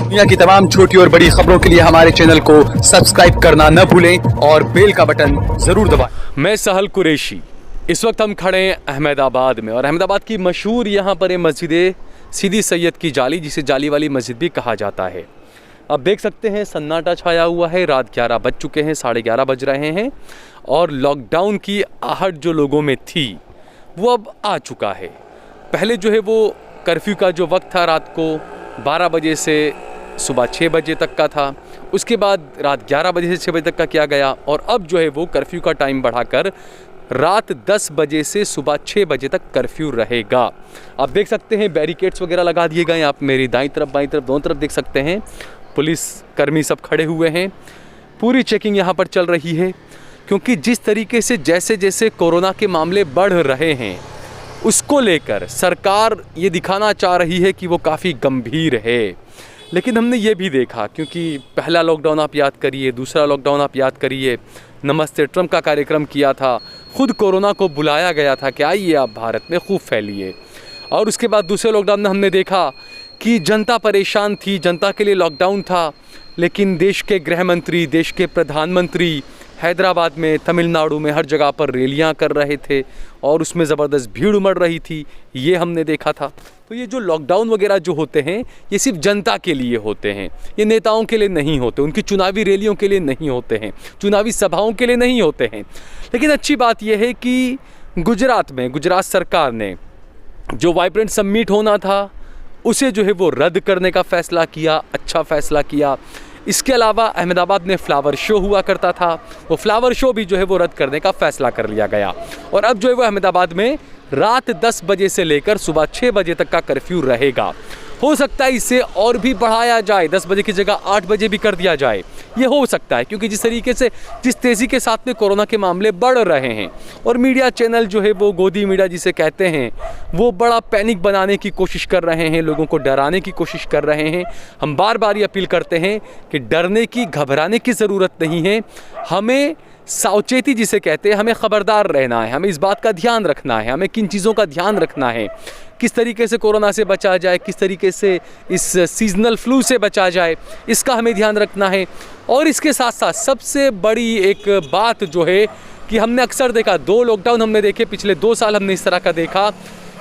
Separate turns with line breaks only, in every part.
दुनिया की तमाम छोटी और बड़ी खबरों के लिए हमारे चैनल को सब्सक्राइब करना न भूलें और बेल का बटन जरूर दबाएं।
मैं सहल कुरैशी। इस वक्त हम खड़े हैं अहमदाबाद में और अहमदाबाद की मशहूर यहाँ पर मस्जिद सीदी सैयद की जाली, जिसे जाली वाली मस्जिद भी कहा जाता है। अब देख सकते हैं सन्नाटा छाया हुआ है, रात 11 बज चुके हैं, 11:30 बज रहे हैं और लॉकडाउन की आहट जो लोगों में थी वो अब आ चुका है। पहले जो है वो कर्फ्यू का जो वक्त था रात को 12 बजे से सुबह 6 बजे तक का था, उसके बाद रात 11 बजे से 6 बजे तक का किया गया और अब जो है वो कर्फ्यू का टाइम बढ़ाकर रात 10 बजे से सुबह 6 बजे तक कर्फ्यू रहेगा। आप देख सकते हैं बैरिकेड्स वगैरह लगा दिए गए हैं। आप मेरी दाईं तरफ बाईं तरफ दोनों तरफ देख सकते हैं, पुलिस कर्मी सब खड़े हुए हैं। पूरी चेकिंग यहाँ पर चल रही है क्योंकि जिस तरीके से जैसे जैसे कोरोना के मामले बढ़ रहे हैं उसको लेकर सरकार ये दिखाना चाह रही है कि वो काफ़ी गंभीर है। लेकिन हमने ये भी देखा, क्योंकि पहला लॉकडाउन आप याद करिए, दूसरा लॉकडाउन आप याद करिए, नमस्ते ट्रम्प का कार्यक्रम किया था, खुद कोरोना को बुलाया गया था कि आइए आप भारत में खूब फैलिए। और उसके बाद दूसरे लॉकडाउन में हमने देखा कि जनता परेशान थी, जनता के लिए लॉकडाउन था, लेकिन देश के गृह मंत्री, देश के प्रधानमंत्री हैदराबाद में, तमिलनाडु में हर जगह पर रैलियां कर रहे थे और उसमें ज़बरदस्त भीड़ उमड़ रही थी, ये हमने देखा था। तो ये जो लॉकडाउन वगैरह जो होते हैं ये सिर्फ जनता के लिए होते हैं, ये नेताओं के लिए नहीं होते, उनकी चुनावी रैलियों के लिए नहीं होते हैं, चुनावी सभाओं के लिए नहीं होते हैं। लेकिन अच्छी बात यह है कि गुजरात में गुजरात सरकार ने जो वाइब्रेंट समिट होना था उसे जो है वो रद्द करने का फ़ैसला किया, अच्छा फ़ैसला किया। इसके अलावा अहमदाबाद में फ्लावर शो हुआ करता था, वो फ्लावर शो भी जो है वो रद्द करने का फ़ैसला कर लिया गया और अब जो है वो अहमदाबाद में रात 10 बजे से लेकर सुबह 6 बजे तक का कर्फ्यू रहेगा। हो सकता है इसे और भी बढ़ाया जाए, 10 बजे की जगह 8 बजे भी कर दिया जाए, ये हो सकता है, क्योंकि जिस तरीके से जिस तेज़ी के साथ में कोरोना के मामले बढ़ रहे हैं और मीडिया चैनल जो है वो गोदी मीडिया जिसे कहते हैं वो बड़ा पैनिक बनाने की कोशिश कर रहे हैं, लोगों को डराने की कोशिश कर रहे हैं। हम बार बार ये अपील करते हैं कि डरने की, घबराने की ज़रूरत नहीं है, हमें सावचेती जिसे कहते हैं, हमें ख़बरदार रहना है, हमें इस बात का ध्यान रखना है, हमें किन चीज़ों का ध्यान रखना है, किस तरीके से कोरोना से बचा जाए, किस तरीके से इस सीजनल फ्लू से बचा जाए, इसका हमें ध्यान रखना है। और इसके साथ साथ सबसे बड़ी एक बात जो है कि हमने अक्सर देखा, 2 लॉकडाउन हमने देखे, पिछले 2 साल हमने इस तरह का देखा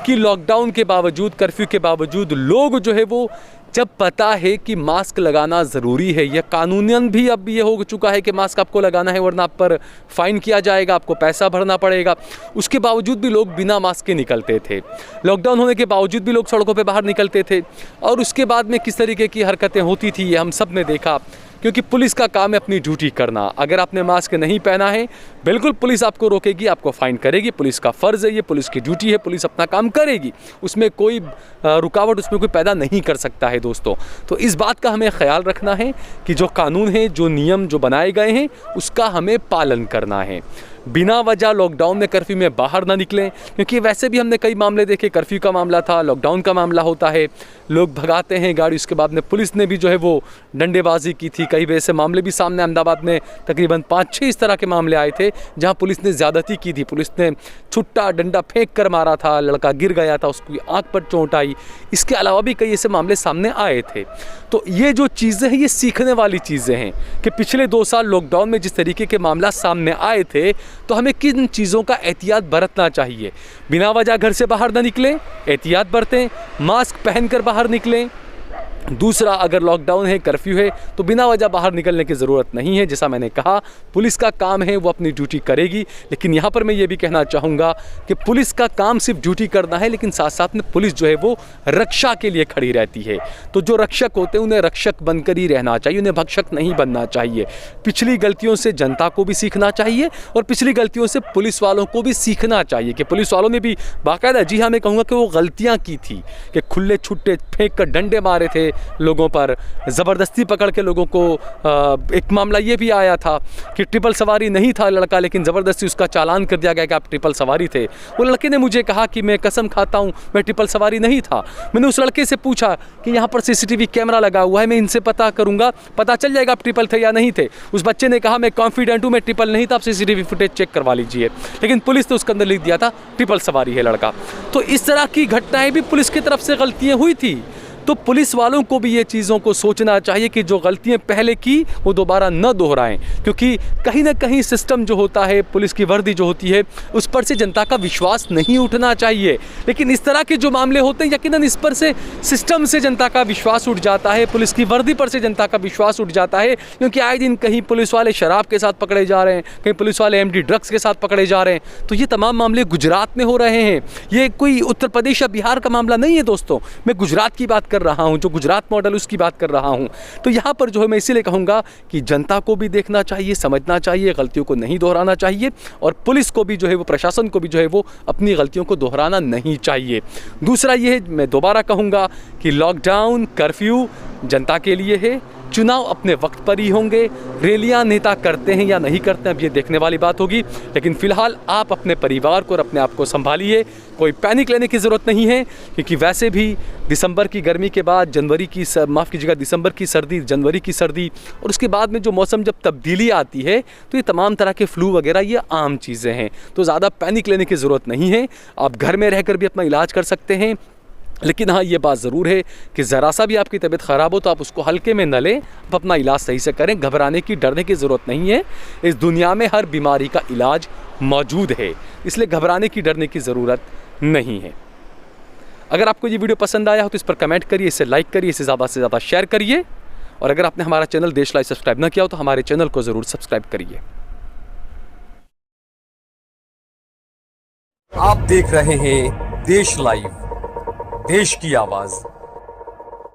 कि लॉकडाउन के बावजूद, कर्फ्यू के बावजूद लोग जो है वो जब पता है कि मास्क लगाना ज़रूरी है, यह कानूनन भी अब ये हो चुका है कि मास्क आपको लगाना है वरना आप पर फ़ाइन किया जाएगा, आपको पैसा भरना पड़ेगा, उसके बावजूद भी लोग बिना मास्क के निकलते थे। लॉकडाउन होने के बावजूद भी लोग सड़कों पे बाहर निकलते थे और उसके बाद में किस तरीके की हरकतें होती थी ये हम सब ने देखा, क्योंकि पुलिस का काम है अपनी ड्यूटी करना। अगर आपने मास्क नहीं पहना है, बिल्कुल पुलिस आपको रोकेगी, आपको फ़ाइन करेगी, पुलिस का फ़र्ज़ है, ये पुलिस की ड्यूटी है, पुलिस अपना काम करेगी, उसमें कोई रुकावट उसमें कोई पैदा नहीं कर सकता है दोस्तों। तो इस बात का हमें ख्याल रखना है कि जो कानून है, जो नियम जो बनाए गए हैं उसका हमें पालन करना है। बिना वजह लॉकडाउन में, कर्फ्यू में बाहर ना निकलें, क्योंकि वैसे भी हमने कई मामले देखे, कर्फ्यू का मामला था, लॉकडाउन का मामला होता है, लोग भगाते हैं गाड़ी, उसके बाद में पुलिस ने भी जो है वो डंडेबाजी की थी। कई वैसे मामले भी सामने अहमदाबाद में तकरीबन 5-6 इस तरह के मामले आए थे जहां पुलिस ने ज़्यादती की थी, पुलिस ने छुट्टा डंडा फेंक कर मारा था, लड़का गिर गया था, उसकी आँख पर चोट आई। इसके अलावा भी कई ऐसे मामले सामने आए थे। तो ये जो चीज़ें हैं ये सीखने वाली चीज़ें हैं कि पिछले 2 साल लॉकडाउन में जिस तरीके के मामला सामने आए थे तो हमें किन चीज़ों का एहतियात बरतना चाहिए। बिना वजह घर से बाहर ना निकलें, एहतियात बरतें, मास्क पहनकर बाहर निकलें। दूसरा, अगर लॉकडाउन है, कर्फ्यू है, तो बिना वजह बाहर निकलने की ज़रूरत नहीं है। जैसा मैंने कहा, पुलिस का काम है, वो अपनी ड्यूटी करेगी। लेकिन यहाँ पर मैं ये भी कहना चाहूँगा कि पुलिस का काम सिर्फ ड्यूटी करना है, लेकिन साथ साथ में पुलिस जो है वो रक्षा के लिए खड़ी रहती है। तो जो रक्षक होते हैं उन्हें रक्षक बनकर ही रहना चाहिए, उन्हें भक्षक नहीं बनना चाहिए। पिछली गलतियों से जनता को भी सीखना चाहिए और पिछली गलतियों से पुलिस वालों को भी सीखना चाहिए कि पुलिस वालों ने भी बाकायदा, जी हाँ मैं कहूँगा कि वो गलतियाँ की थी कि खुले छुट्टे फेंक कर डंडे मारे थे लोगों पर, ज़बरदस्ती पकड़ के लोगों को। एक मामला ये भी आया था कि ट्रिपल सवारी नहीं था लड़का, लेकिन ज़बरदस्ती उसका चालान कर दिया गया कि आप ट्रिपल सवारी थे। वो लड़के ने मुझे कहा कि मैं कसम खाता हूँ मैं ट्रिपल सवारी नहीं था। मैंने उस लड़के से पूछा कि यहाँ पर CCTV कैमरा लगा हुआ है, मैं इनसे पता करूँगा, पता चल जाएगा आप ट्रिपल थे या नहीं थे। उस बच्चे ने कहा मैं कॉन्फिडेंट हूँ, मैं ट्रिपल नहीं था, आप CCTV फुटेज चेक करवा लीजिए। लेकिन पुलिस ने उसके अंदर लिख दिया था ट्रिपल सवारी है लड़का। तो इस तरह की घटनाएँ भी पुलिस की तरफ से गलतियाँ हुई थी। तो पुलिस वालों को भी ये चीज़ों को सोचना चाहिए कि जो गलतियाँ पहले की वो दोबारा न दोहराएं, क्योंकि कहीं ना कहीं सिस्टम जो होता है, पुलिस की वर्दी जो होती है, उस पर से जनता का विश्वास नहीं उठना चाहिए। लेकिन इस तरह के जो मामले होते हैं, यकीनन इस पर से सिस्टम से जनता का विश्वास उठ जाता है, पुलिस की वर्दी पर से जनता का विश्वास उठ जाता है, क्योंकि आए दिन कहीं पुलिस वाले शराब के साथ पकड़े जा रहे हैं, कहीं पुलिस वाले एमडी ड्रग्स के साथ पकड़े जा रहे हैं। तो ये तमाम मामले गुजरात में हो रहे हैं, ये कोई उत्तर प्रदेश या बिहार का मामला नहीं है दोस्तों। मैं गुजरात की बात कर रहा हूँ, जो गुजरात मॉडल उसकी बात कर रहा हूँ। तो यहाँ पर जो है मैं इसीलिए कहूँगा कि जनता को भी देखना चाहिए, समझना चाहिए, गलतियों को नहीं दोहराना चाहिए, और पुलिस को भी जो है वो, प्रशासन को भी जो है वो अपनी गलतियों को दोहराना नहीं चाहिए। दूसरा ये मैं दोबारा कहूँगा कि लॉकडाउन, कर्फ्यू जनता के लिए है, चुनाव अपने वक्त पर ही होंगे। रैलियां नेता करते हैं या नहीं करते हैं, अब ये देखने वाली बात होगी। लेकिन फ़िलहाल आप अपने परिवार को और अपने आप को संभालिए, कोई पैनिक लेने की ज़रूरत नहीं है, क्योंकि वैसे भी दिसंबर की गर्मी के बाद दिसंबर की सर्दी, जनवरी की सर्दी, और उसके बाद में जो मौसम जब तब्दीली आती है, तो ये तमाम तरह के फ्लू वगैरह ये आम चीज़ें हैं। तो ज़्यादा पैनिक लेने की ज़रूरत नहीं है, आप घर में रहकर भी अपना इलाज कर सकते हैं। लेकिन हाँ, ये बात ज़रूर है कि ज़रा सा भी आपकी तबीयत ख़राब हो तो आप उसको हल्के में न लें, आप अपना इलाज सही से करें। घबराने की, डरने की ज़रूरत नहीं है। इस दुनिया में हर बीमारी का इलाज मौजूद है, इसलिए घबराने की, डरने की ज़रूरत नहीं है। अगर आपको ये वीडियो पसंद आया हो तो इस पर कमेंट करिए, इसे लाइक करिए, इसे ज़्यादा से ज़्यादा शेयर करिए, और अगर आपने हमारा चैनल देश लाइव सब्सक्राइब न किया हो तो हमारे चैनल को ज़रूर सब्सक्राइब करिए।
आप देख रहे हैं देश लाइव, देश की आवाज़।